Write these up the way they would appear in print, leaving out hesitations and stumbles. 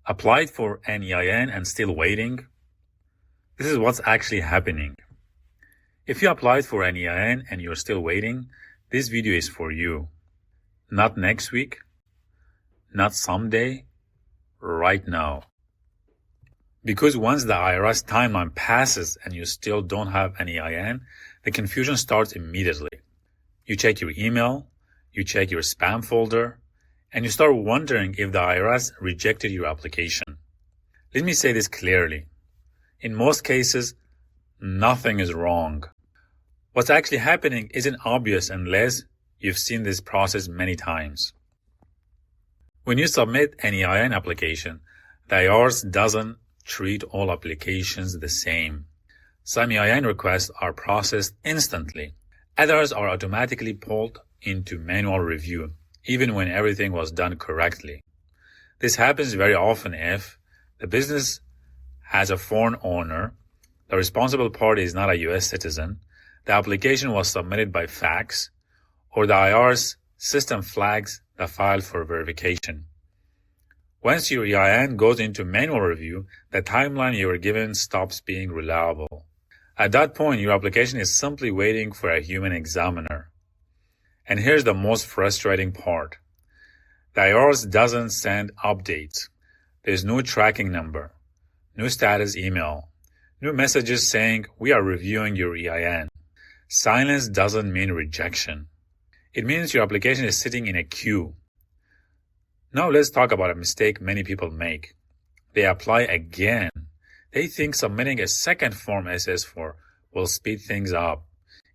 Applied for an EIN and still waiting? This is what's actually happening. If you applied for an EIN and you're still waiting, this video is for you. Not next week, not someday, right now. Because once the IRS timeline passes and you still don't have an EIN, the confusion starts immediately. You check your email, you check your spam folder, and you start wondering if the IRS rejected your application. Let me say this clearly. In most cases, nothing is wrong. What's actually happening isn't obvious unless you've seen this process many times. When you submit an EIN application, the IRS doesn't treat all applications the same. Some EIN requests are processed instantly. Others are automatically pulled into manual review, even when everything was done correctly. This happens very often if the business has a foreign owner, the responsible party is not a U.S. citizen, the application was submitted by fax, or the IRS system flags the file for verification. Once your EIN goes into manual review, the timeline you were given stops being reliable. At that point, your application is simply waiting for a human examiner. And here's the most frustrating part. The IRS doesn't send updates. There's no tracking number, no status email, no messages saying we are reviewing your EIN. Silence doesn't mean rejection. It means your application is sitting in a queue. Now let's talk about a mistake many people make. They apply again. They think submitting a second Form SS4 will speed things up.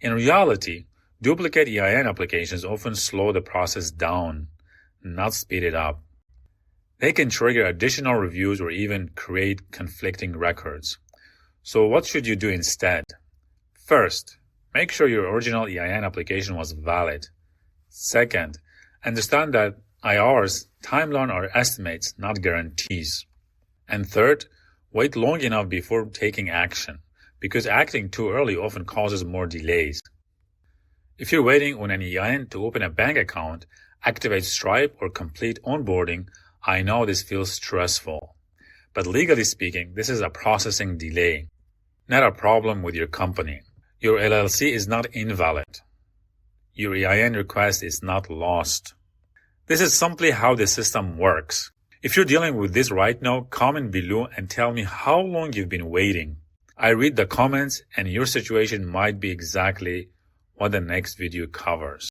In reality, duplicate EIN applications often slow the process down, not speed it up. They can trigger additional reviews or even create conflicting records. So what should you do instead? First, make sure your original EIN application was valid. Second, understand that IR's timeline are estimates, not guarantees. And third, wait long enough before taking action, because acting too early often causes more delays. If you're waiting on an EIN to open a bank account, activate Stripe, or complete onboarding, I know this feels stressful. But legally speaking, this is a processing delay, not a problem with your company. Your LLC is not invalid. Your EIN request is not lost. This is simply how the system works. If you're dealing with this right now, comment below and tell me how long you've been waiting. I read the comments and your situation might be exactly what the next video covers.